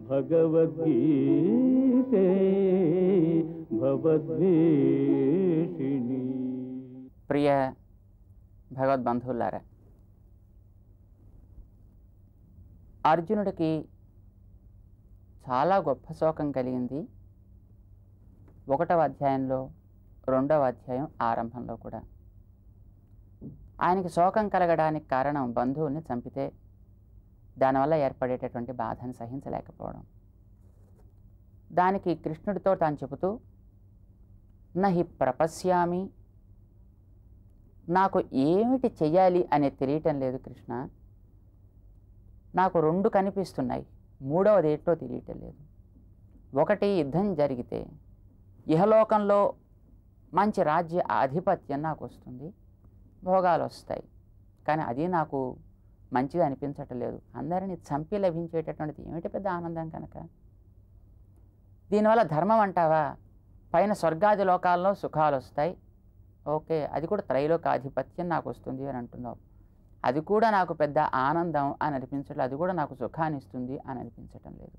భగవద్గీతే భవద్వేషిణి. ప్రియ భగవద్బంధువులారా, అర్జునుడికి చాలా గొప్ప శోకం కలిగింది. 1వ అధ్యాయంలో 2వ అధ్యాయం ఆరంభంలో కూడా. ఆయనకి శోకం కలగడానికి కారణం బంధువుల్ని చంపితే దానివల్ల ఏర్పడేటటువంటి బాధను సహించలేకపోవడం. దానికి కృష్ణుడితో తాను చెబుతూ, నహి ప్రపశ్యామి, నాకు ఏమిటి చెయ్యాలి అనేది తెలియటం లేదు కృష్ణ, నాకు 2 కనిపిస్తున్నాయి, 3వది ఏంటో తెలియటం లేదు. ఒకటి, యుద్ధం జరిగితే ఇహలోకంలో మంచి రాజ్య ఆధిపత్యం నాకు వస్తుంది, భోగాలు వస్తాయి, కానీ అది నాకు మంచిగా అనిపించటం లేదు. అందరినీ చంపి లభించేటటువంటిది ఏమిటి పెద్ద ఆనందం కనుక. దీనివల్ల ధర్మం అంటావా, పైన స్వర్గాది లోకాల్లో సుఖాలు వస్తాయి, ఓకే, అది కూడా త్రైలోకాధిపత్యం నాకు వస్తుంది అని అంటున్నావు, అది కూడా నాకు పెద్ద ఆనందం అని అనిపించట్లేదు, అది కూడా నాకు సుఖాన్ని ఇస్తుంది అని అనిపించటం లేదు.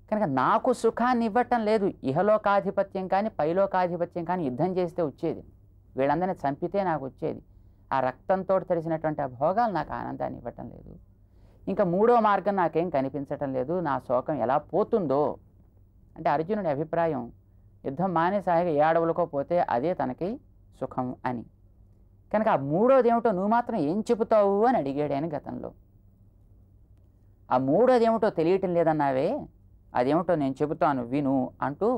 కనుక నాకు సుఖాన్ని ఇవ్వటం లేదు ఇహలోకాధిపత్యం కానీ పైలోకాధిపత్యం కానీ యుద్ధం చేస్తే వచ్చేది, వీళ్ళందరినీ చంపితే నాకు వచ్చేది, ఆ రక్తంతో తెలిసినటువంటి ఆ భోగాలు నాకు ఆనందాన్ని ఇవ్వటం లేదు. ఇంకా 3వ మార్గం నాకేం కనిపించటం లేదు, నా శోకం ఎలా పోతుందో. అంటే అర్జునుడి అభిప్రాయం యుద్ధం మానేసాగా ఏ అడవులకో పోతే అదే తనకి సుఖం అని. కనుక ఆ 3వది ఏమిటో నువ్వు మాత్రం ఏం చెబుతావు అని అడిగాడు ఆయన గతంలో. ఆ 3వది ఏమిటో తెలియటం లేదన్నావే, అదేమిటో నేను చెబుతాను విను అంటూ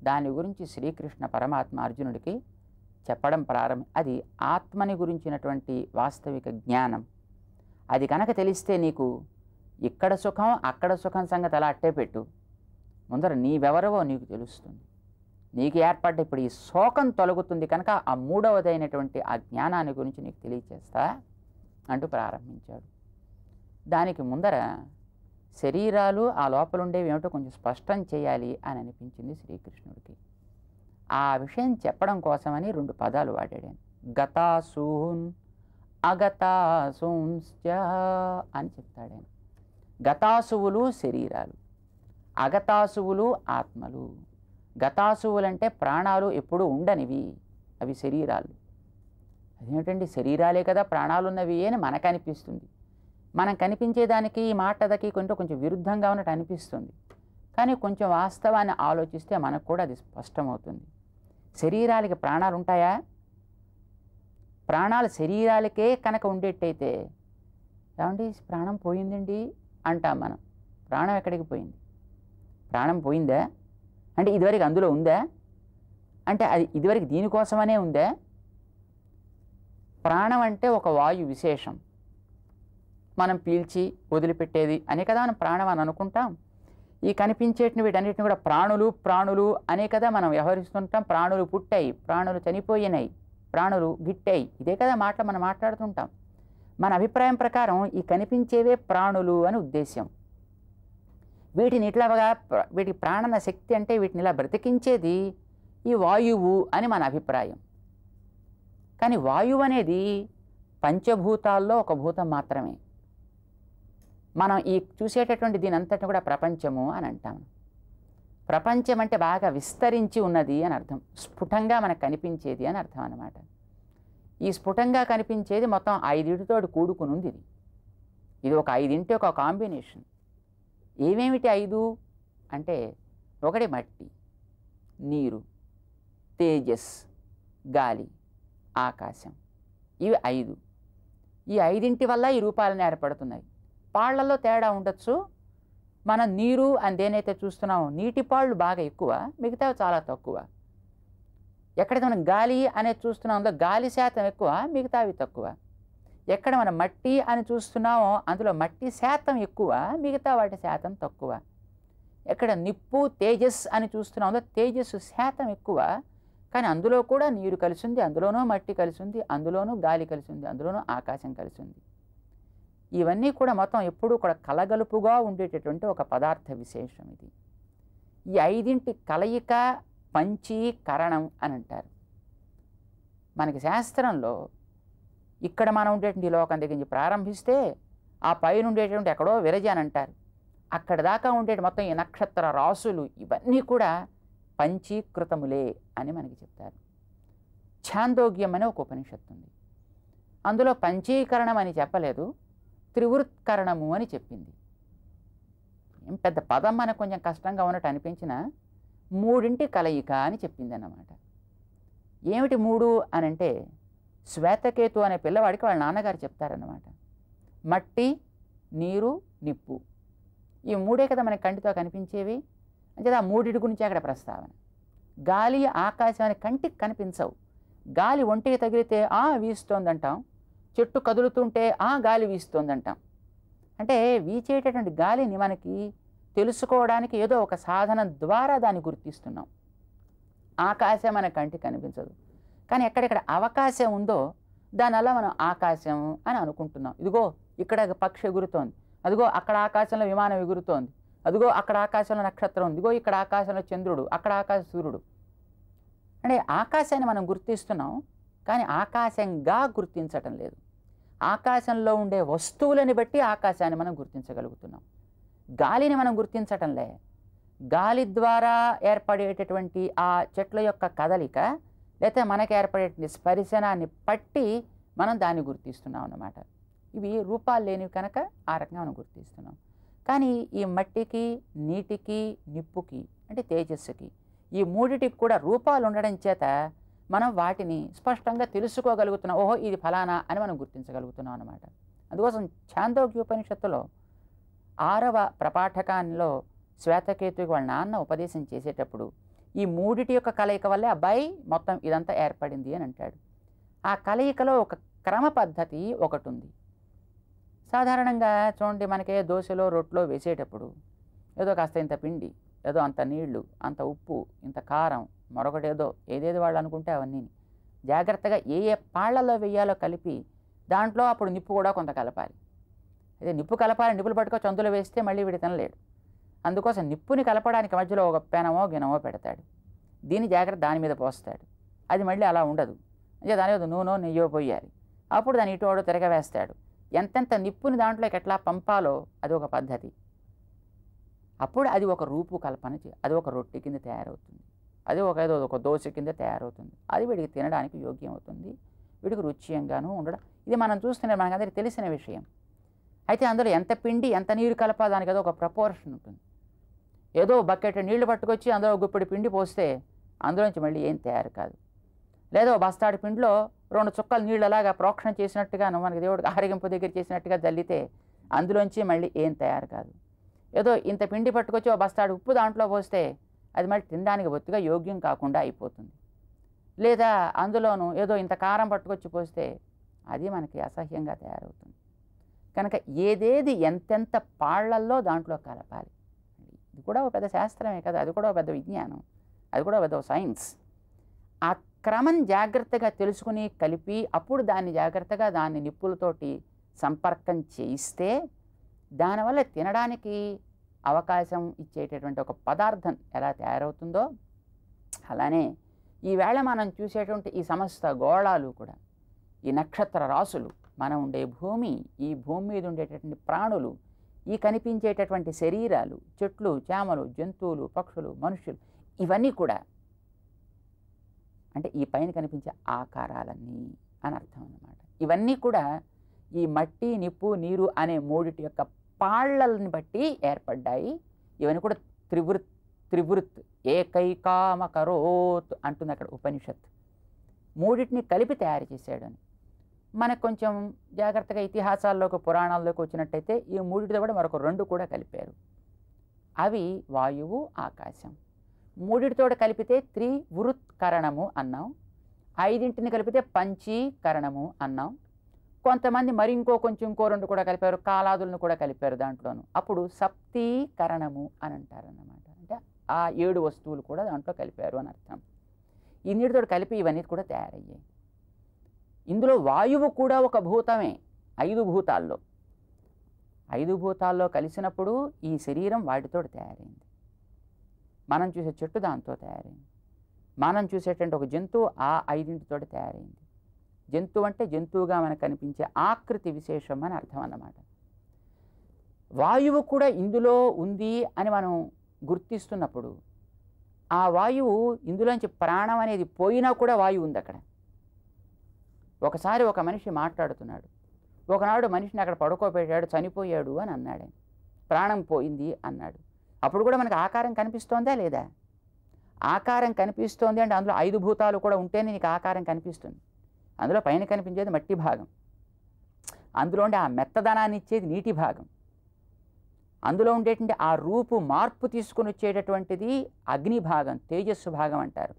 దాని గురించి శ్రీకృష్ణ పరమాత్మ అర్జునుడికి చెప్పడం అది ఆత్మని గురించినటువంటి వాస్తవిక జ్ఞానం. అది కనుక తెలిస్తే నీకు ఇక్కడ సుఖం అక్కడ సుఖం సంగతి అలా అట్టే పెట్టు, ముందర నీవెవరవో నీకు తెలుస్తుంది, నీకు ఏర్పడ్డ ఇప్పుడు ఈ శోకం తొలగుతుంది కనుక ఆ 3వదైనటువంటి ఆ జ్ఞానాన్ని గురించి నీకు తెలియచేస్తా అంటూ ప్రారంభించాడు. దానికి ముందర శరీరాలు ఆ లోపల ఉండేవి ఏమిటో కొంచెం స్పష్టం చేయాలి అని అనిపించింది శ్రీకృష్ణుడికి. ఆ విషయం చెప్పడం కోసమని 2 పదాలు వాడాడు. గతాసూన్ అగతాసూంశ్చ అని చెప్తాడు ఆయన. గతాసువులు శరీరాలు, అగతాసువులు ఆత్మలు. గతాసువులంటే ప్రాణాలు ఎప్పుడూ ఉండనివి, అవి శరీరాలు. అదేమిటండి శరీరాలే కదా ప్రాణాలున్నవి అని మనకు అనిపిస్తుంది, మనం కనిపించేదానికి ఈ మాటదకి కొంచెం విరుద్ధంగా ఉన్నట్టు అనిపిస్తుంది, కానీ కొంచెం వాస్తవాన్ని ఆలోచిస్తే మనకు కూడా అది స్పష్టమవుతుంది. శరీరాలకి ప్రాణాలు ఉంటాయా? ప్రాణాలు శరీరాలకే కనుక ఉండేట్టయితే ఏమండి ప్రాణం పోయిందండి అంటాం మనం. ప్రాణం ఎక్కడికి పోయింది? ప్రాణం పోయిందా అంటే ఇదివరకు అందులో ఉందా అంటే అది ఇదివరకు దీనికోసమనే ఉందా? ప్రాణం అంటే ఒక వాయు విశేషం, మనం పీల్చి వదిలిపెట్టేది అనే కదా మనం ప్రాణం అని అనుకుంటాం. ఈ కనిపించేటిని వీటన్నిటిని కూడా ప్రాణులు అనే కదా మనం వ్యవహరిస్తుంటాం. ప్రాణులు పుట్టాయి, ప్రాణులు చనిపోయినాయి, ప్రాణులు గిట్టాయి, ఇదే కదా మనం మాట్లాడుతుంటాం. మన అభిప్రాయం ప్రకారం ఈ కనిపించేవే ప్రాణులు అని ఉద్దేశ్యం. వీటిని ఇట్లాగా వీటి ప్రాణన శక్తి అంటే వీటిని ఇలా బ్రతికించేది ఈ వాయువు అని మన అభిప్రాయం. కానీ వాయువు అనేది పంచభూతాల్లో ఒక భూతం మాత్రమే. మనం ఈ చూసేటటువంటి దీని అంతటిని కూడా ప్రపంచము అని అంటాం. ప్రపంచం అంటే బాగా విస్తరించి ఉన్నది అని అర్థం, స్ఫుటంగా మనకు కనిపించేది అని అర్థం అన్నమాట. ఈ స్ఫుటంగా కనిపించేది మొత్తం 5 కూడుకుని ఉంది. ఇది ఒక 5 ఒక కాంబినేషన్. ఏమేమిటి 5 అంటే, ఒకటి మట్టి, నీరు, తేజస్, గాలి, ఆకాశం, ఇవి 5. ఈ 5 వల్ల ఈ రూపాలను ఏర్పడుతున్నాయి. పాళ్లలో తేడా ఉండొచ్చు. మనం నీరు అని దేనైతే చూస్తున్నామో నీటి పాళ్ళు బాగా ఎక్కువ, మిగతావి చాలా తక్కువ. ఎక్కడైతే మనం గాలి అనేది చూస్తున్నామో గాలి శాతం ఎక్కువ, మిగతావి తక్కువ. ఎక్కడ మనం మట్టి అని చూస్తున్నామో అందులో మట్టి శాతం ఎక్కువ, మిగతా వాటి శాతం తక్కువ. ఎక్కడ నిప్పు తేజస్ అని చూస్తున్నామో తేజస్సు శాతం ఎక్కువ, కానీ అందులో కూడా నీరు కలిసి ఉంది, అందులోనూ మట్టి కలిసి ఉంది, అందులోనూ గాలి కలిసి ఉంది, అందులోనూ ఆకాశం కలిసి ఉంది. ఇవన్నీ కూడా మొత్తం ఎప్పుడూ కూడా కలగలుపుగా ఉండేటటువంటి ఒక పదార్థ విశేషం ఇది. ఈ 5 కలయిక పంచీకరణం అని అంటారు. మనకి శాస్త్రంలో ఇక్కడ మనం ఉండేటువంటి లోకం దగ్గర నుంచి ప్రారంభిస్తే ఆ పైన ఉండేటువంటి ఎక్కడో విరజ అని అంటారు. అక్కడ దాకా ఉండే మొత్తం ఈ నక్షత్ర రాసులు ఇవన్నీ కూడా పంచీకృతములే అని మనకి చెప్తారు. ఛాందోగ్యం అనే ఒక ఉపనిషత్తు ఉంది. అందులో పంచీకరణం అని చెప్పలేదు, త్రివృత్కరణము అని చెప్పింది. ఏం పెద్ద పదం మనకు కొంచెం కష్టంగా ఉన్నట్టు అనిపించిన మూడింటి కలయిక అని చెప్పింది అన్నమాట. ఏమిటి మూడు అని అంటే, శ్వేతకేతు అనే పిల్లవాడికి వాళ్ళ నాన్నగారు చెప్తారన్నమాట, మట్టి, నీరు, నిప్పు, ఈ మూడే కదా మనకి కంటితో కనిపించేవి. అంటే ఆ మూడిటి గురించి అక్కడ ప్రస్తావన. గాలి, ఆకాశం అని కంటికి కనిపించవు. గాలి ఒంటికి తగిలితే వీస్తోందంటాం, చెట్టు కదులుతుంటే గాలి వీస్తోందంటాం. అంటే వీచేటటువంటి గాలిని మనకి తెలుసుకోవడానికి ఏదో ఒక సాధనం ద్వారా దాన్ని గుర్తిస్తున్నాం. ఆకాశం మన కంటికి కనిపించదు, కానీ ఎక్కడెక్కడ అవకాశం ఉందో దానివల్ల మనం ఆకాశం అని అనుకుంటున్నాం. ఇదిగో ఇక్కడ పక్షి ఎగురుతోంది, అదిగో అక్కడ ఆకాశంలో విమానం ఎగురుతోంది, అదిగో అక్కడ ఆకాశంలో నక్షత్రం ఉంది, ఇదిగో ఇక్కడ ఆకాశంలో చంద్రుడు, అక్కడ ఆకాశ సూర్యుడు. అంటే ఆకాశాన్ని మనం గుర్తిస్తున్నాం, కానీ ఆకాశంగా గుర్తించటం లేదు. ఆకాశంలో ఉండే వస్తువులని బట్టి ఆకాశాన్ని మనం గుర్తించగలుగుతున్నాం. గాలిని మనం గుర్తించటంలే. గాలి ద్వారా ఏర్పడేటటువంటి ఆ చెట్ల యొక్క కదలిక, లేకపోతే మనకి ఏర్పడేటువంటి స్పర్శనాన్ని పట్టి మనం దాన్ని గుర్తిస్తున్నాం అన్నమాట. ఇవి రూపాలు లేనివి కనుక ఆ రకంగా మనం గుర్తిస్తున్నాం. కానీ ఈ మట్టికి, నీటికి, నిప్పుకి అంటే తేజస్సుకి, ఈ మూడిటికి కూడా రూపాలు ఉండడం చేత మనం వాటిని స్పష్టంగా తెలుసుకోగలుగుతున్నాం. ఓహో ఇది ఫలానా అని మనం గుర్తించగలుగుతున్నాం అన్నమాట. అందుకోసం ఛాందోగ్యోపనిషత్తులో 6వ ప్రపాఠకాల్లో శ్వేతకేతుకి వాళ్ళ నాన్న ఉపదేశం చేసేటప్పుడు ఈ మూడిటి యొక్క కలయిక వల్లే అబ్బాయి మొత్తం ఇదంతా ఏర్పడింది అని అంటాడు. ఆ కలయికలో ఒక క్రమ పద్ధతి ఒకటి ఉంది. సాధారణంగా చూడండి, మనకే దోశలో రొట్టెలో వేసేటప్పుడు ఏదో కాస్త ఇంత పిండి, ఏదో అంత నీళ్లు, అంత ఉప్పు, ఇంత కారం, మరొకటేదో ఏదేదో వాళ్ళు అనుకుంటే అవన్నీ జాగ్రత్తగా ఏ ఏ పాళ్లలో వేయాలో కలిపి దాంట్లో అప్పుడు నిప్పు కూడా కొంత కలపాలి. అయితే నిప్పు కలపాలి, నిప్పులు పట్టుకొని చందులో వేస్తే మళ్ళీ వీడి తినలేడు. అందుకోసం నిప్పుని కలపడానికి మధ్యలో ఒక పెనమో గినమో పెడతాడు. దీని జాగ్రత్త దాని మీద పోస్తాడు. అది మళ్ళీ అలా ఉండదు, అంటే దాని మీద నూనె నెయ్యో పోయాలి. అప్పుడు దాని ఇటు తిరగవేస్తాడు. ఎంతెంత నిప్పుని దాంట్లోకి ఎట్లా పంపాలో అది ఒక పద్ధతి. అప్పుడు అది ఒక రూపు కల్పన, అది ఒక రొట్టె కింద తయారవుతుంది, అది ఏదో ఒక దోశ కింద తయారవుతుంది. అది వీడికి తినడానికి యోగ్యం అవుతుంది, వీడికి రుచియంగానూ ఉండడం. ఇది మనం చూస్తున్న మనకందరికీ తెలిసిన విషయం. అయితే అందులో ఎంత పిండి ఎంత నీరు కలపాలి దానికి ఏదో ఒక ప్రపోర్షన్ ఉంటుంది. ఏదో బకెట్ నీళ్లు పట్టుకొచ్చి అందులో గుప్పెడి పిండి పోస్తే అందులోంచి మళ్ళీ ఏం తయారు కాదు. లేదా బస్తాడి పిండిలో 2 చుక్కలు నీళ్ళు అలాగా ప్రోక్షణ చేసినట్టుగాను మనకి దేవుడికి ఆరగింపు దగ్గర చేసినట్టుగా జల్లితే అందులోంచి మళ్ళీ ఏం తయారు కాదు. ఏదో ఇంత పిండి పట్టుకొచ్చి ఓ బస్తాడు ఉప్పు దాంట్లో పోస్తే అది మళ్ళీ తినడానికి బొత్తిగా యోగ్యం కాకుండా అయిపోతుంది. లేదా అందులోనూ ఏదో ఇంత కారం పట్టుకొచ్చి పోస్తే అది మనకి అసహ్యంగా తయారవుతుంది. కనుక ఏదేది ఎంతెంత పాళ్లల్లో దాంట్లో కలపాలి. ఇది కూడా ఒక పెద్ద శాస్త్రమే కదా, అది కూడా ఒక పెద్ద విజ్ఞానం, అది కూడా పెద్ద సైన్స్. ఆ క్రమం జాగ్రత్తగా తెలుసుకుని కలిపి అప్పుడు దాన్ని జాగ్రత్తగా దాన్ని నిప్పులతోటి సంపర్కం చేయిస్తే దానివల్ల తినడానికి అవకాశం ఇచ్చేటటువంటి ఒక పదార్థం ఎలా తయారవుతుందో అలానే ఈవేళ మనం చూసేటువంటి ఈ సమస్త గోళాలు కూడా, ఈ నక్షత్ర రాసులు, మనం ఉండే భూమి, ఈ భూమి మీద ఉండేటటువంటి ప్రాణులు, ఈ కనిపించేటటువంటి శరీరాలు, చెట్లు, చేమలు, జంతువులు, పక్షులు, మనుషులు, ఇవన్నీ కూడా అంటే ఈ పైన కనిపించే ఆకారాలన్నీ అని అర్థం అన్నమాట. ఇవన్నీ కూడా ఈ మట్టి, నిప్పు, నీరు అనే మూడిటి యొక్క పాళ్లని బట్టి ఏర్పడ్డాయి. ఇవన్నీ కూడా త్రివృత్ ఏకైకామకరోత్ అంటుంది అక్కడ ఉపనిషత్. మూడింటిని కలిపి తయారు చేశాడని. మనకు కొంచెం జాగ్రత్తగా ఇతిహాసాల్లోకి పురాణాల్లోకి వచ్చినట్టయితే ఈ మూడిటితో కూడా మరొక 2 కూడా కలిపారు. అవి వాయువు, ఆకాశం. మూడిటితో కలిపితే త్రివృత్కరణము అన్నాం. 5 కలిపితే పంచీకరణము అన్నాం. కొంతమంది మరి ఇంకో 2 కూడా కలిపారు, కాలాదులను కూడా కలిపారు దాంట్లోనూ. అప్పుడు సప్తీకరణము అని అంటారన్నమాట. అంటే ఆ 7 వస్తువులు కూడా దాంట్లో కలిపారు అని అర్థం. ఇన్నిటితో కలిపి ఇవన్నీ కూడా తయారయ్యాయి. ఇందులో వాయువు కూడా ఒక భూతమే. 5 భూతాల్లో 5 భూతాల్లో కలిసినప్పుడు ఈ శరీరం వాటితో తయారైంది. మనం చూసే చెట్టు దాంతో తయారైంది. మనం చూసేటువంటి ఒక జంతువు ఆ 5తో తయారైంది. జంతువు అంటే జంతువుగా మనకు కనిపించే ఆకృతి విశేషం అని అర్థం అన్నమాట. వాయువు కూడా ఇందులో ఉంది అని మనం గుర్తిస్తున్నప్పుడు ఆ వాయువు ఇందులోంచి ప్రాణం అనేది పోయినా కూడా వాయువు ఉంది అక్కడ. ఒకసారి ఒక మనిషి మాట్లాడుతున్నాడు, ఒకనాడు మనిషిని అక్కడ పడుకోబెట్టాడు, చనిపోయాడు అని అన్నాడు. ప్రాణం పోయింది అన్నాడు. అప్పుడు కూడా మనకు ఆకారం కనిపిస్తోందా లేదా? ఆకారం కనిపిస్తోంది అంటే అందులో 5 భూతాలు కూడా ఉంటేనే నీకు ఆకారం కనిపిస్తుంది. అందులో పైన కనిపించేది మట్టి భాగం, అందులో ఉండే ఆ మెత్తదనాన్ని ఇచ్చేది నీటి భాగం, అందులో ఉండేటువంటి ఆ రూపు మార్పు తీసుకుని వచ్చేటటువంటిది అగ్ని భాగం, తేజస్సు భాగం అంటారు.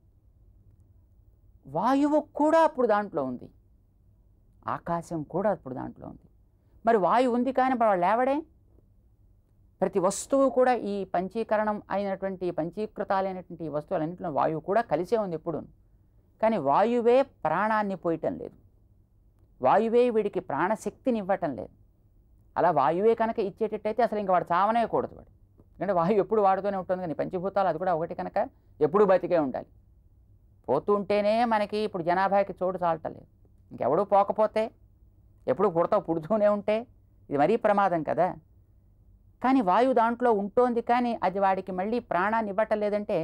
వాయువు కూడా అప్పుడు దాంట్లో ఉంది, ఆకాశం కూడా అప్పుడు దాంట్లో ఉంది. మరి వాయువు ఉంది కానీ వాడు లేవడే. ప్రతి వస్తువు కూడా ఈ పంచీకరణం అయినటువంటి పంచీకృతాలైనటువంటి ఈ వస్తువులన్నింటిలో వాయువు కూడా కలిసే ఉంది ఎప్పుడు. కానీ వాయువే ప్రాణాన్ని పోయటం లేదు, వాయువే వీడికి ప్రాణశక్తిని ఇవ్వటం లేదు. అలా వాయువే కనుక ఇచ్చేటట్టయితే అసలు ఇంకా వాడు చావనే కూడదు వాడు. ఎందుకంటే వాయువు ఎప్పుడు వాడుతూనే ఉంటుంది, కానీ పంచభూతాలు అది కూడా ఒకటి కనుక ఎప్పుడూ బతికే ఉండాలి. పోతూ ఉంటేనే మనకి ఇప్పుడు జనాభాకి చోటు చాలటలేదు. ఇంకెవడూ పోకపోతే ఎప్పుడు పుడుతూనే ఉంటే ఇది మరీ ప్రమాదం కదా. కానీ వాయువు దాంట్లో ఉంటోంది, కానీ అది వాడికి మళ్ళీ ప్రాణాన్ని ఇవ్వటం లేదంటే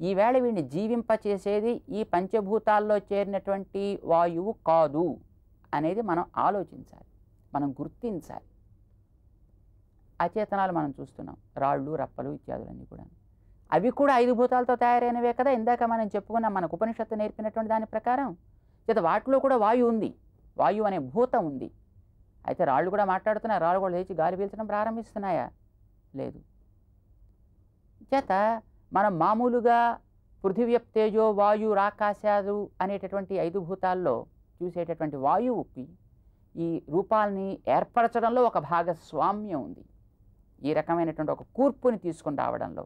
ఈవేళ వీడిని జీవింపచేసేది ఈ పంచభూతాల్లో చేరినటువంటి వాయువు కాదు అనేది మనం ఆలోచించాలి, మనం గుర్తించాలి. అచేతనాలు మనం చూస్తున్నాం, రాళ్ళు రప్పలు ఇత్యాదులన్నీ కూడా. అవి కూడా 5 భూతాలతో తయారైనవే కదా. ఇందాక మనం చెప్పుకున్నాం మనకు ఉపనిషత్తు నేర్పినటువంటి దాని ప్రకారం. చేత వాటిలో కూడా వాయువు ఉంది, వాయువు అనే భూతం ఉంది. అయితే రాళ్ళు కూడా మాట్లాడుతున్నాయి, రాళ్ళు కూడా లేచి గాలి పీల్చడం ప్రారంభిస్తున్నాయా? లేదు. చేత మనం మామూలుగా పృథివ్య తేజో వాయు రాకాశాలు అనేటటువంటి 5 భూతాల్లో చూసేటటువంటి వాయువుకి ఈ రూపాలని ఏర్పరచడంలో ఒక భాగస్వామ్యం ఉంది, ఈ రకమైనటువంటి ఒక కూర్పుని తీసుకుని రావడంలో.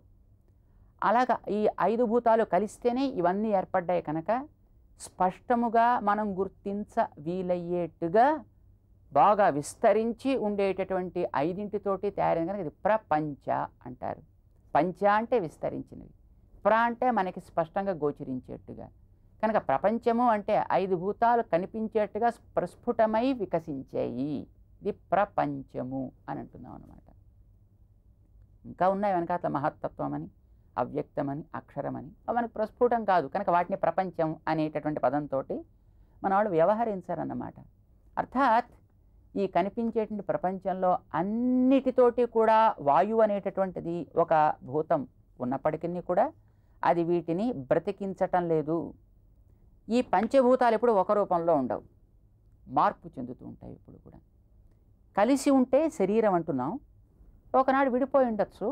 అలాగా ఈ 5 భూతాలు కలిస్తేనే ఇవన్నీ ఏర్పడ్డాయి కనుక స్పష్టముగా మనం గుర్తించ వీలయ్యేట్టుగా బాగా విస్తరించి ఉండేటటువంటి 5తోటి తయారైన కనుక ఇది ప్రపంచ అంటారు. పంచ అంటే విస్తరించినవి, ప్ర అంటే మనకి స్పష్టంగా గోచరించేట్టుగా. కనుక ప్రపంచము అంటే 5 భూతాలు కనిపించేట్టుగా ప్రస్ఫుటమై వికసించాయి, ఇది ప్రపంచము అని అంటున్నాం అన్నమాట. ఇంకా ఉన్నాయి వెనకాతల మహత్తత్వం అని, అవ్యక్తమని, అక్షరమని. అవి మనకు ప్రస్ఫుటం కాదు కనుక వాటిని ప్రపంచం అనేటటువంటి పదంతో మన వాళ్ళు వ్యవహరించారన్నమాట. అర్థాత్ ఈ కనిపించేటువంటి ప్రపంచంలో అన్నిటితోటి కూడా వాయువు అనేటటువంటిది ఒక భూతం ఉన్నప్పటికీ కూడా అది వీటిని బ్రతికించటం లేదు. ఈ పంచభూతాలు ఎప్పుడు ఒక రూపంలో ఉండవు, మార్పు చెందుతూ ఉంటాయి ఎప్పుడు కూడా. కలిసి ఉంటే శరీరం అంటున్నాం, ఒకనాడు విడిపోయి ఉండొచ్చు,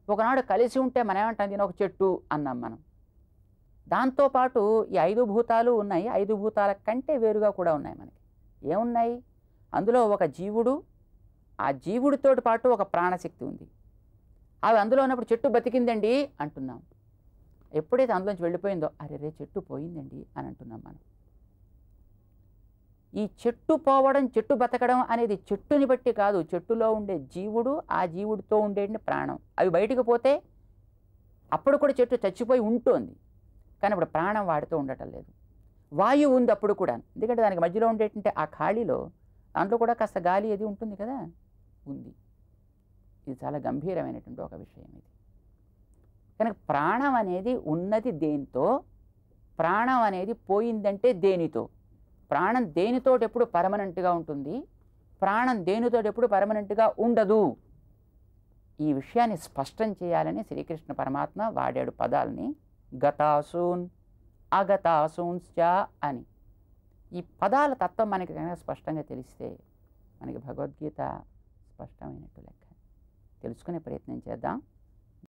ఒకనాడు కలిసి ఉంటే మనం ఏమంటాం, దీని ఒక చెట్టు అన్నాం మనం. దాంతోపాటు ఈ 5 భూతాలు ఉన్నాయి, 5 భూతాల కంటే వేరుగా కూడా ఉన్నాయి మనకి. ఏమున్నాయి? అందులో ఒక జీవుడు, ఆ జీవుడితో పాటు ఒక ప్రాణశక్తి ఉంది. అవి అందులో ఉన్నప్పుడు చెట్టు బతికిందండి అంటున్నాం. ఎప్పుడైతే అందులోంచి వెళ్ళిపోయిందో అరే రే చెట్టు పోయిందండి అని అంటున్నాం మనం. ఈ చెట్టు పోవడం, చెట్టు బతకడం అనేది చెట్టుని బట్టి కాదు, చెట్టులో ఉండే జీవుడు, ఆ జీవుడితో ఉండే ప్రాణం, అవి బయటకు పోతే అప్పుడు కూడా చెట్టు చచ్చిపోయి ఉంటుంది, కానీ అప్పుడు ప్రాణం వాడితో ఉండటం లేదు. వాయువు ఉంది అప్పుడు కూడా, ఎందుకంటే దానికి మధ్యలో ఉండేటువంటి ఆ ఖాళీలో దాంట్లో కూడా కాస్త గాలి అది ఉంటుంది కదా, ఉంది. ఇది చాలా గంభీరమైనటువంటి ఒక విషయం ఇది. కనుక ప్రాణం అనేది ఉన్నది దేనితో, ప్రాణం అనేది పోయిందంటే దేనితో. ప్రాణం దేనితోటి ఎప్పుడు పర్మనెంట్గా ఉంటుంది, ప్రాణం దేనితోటి ఎప్పుడు పర్మనెంట్గా ఉండదు. ఈ విషయాన్ని స్పష్టం చేయాలని శ్రీకృష్ణ పరమాత్మ వాడాడు పదాలని, గతాసూన్ అగతాసూన్శ్చ అని. ఈ పదాల తత్వం మనకి కనుక స్పష్టంగా తెలిస్తే మనకి భగవద్గీత స్పష్టమైనట్టు లెక్క. తెలుసుకునే ప్రయత్నం చేద్దాం.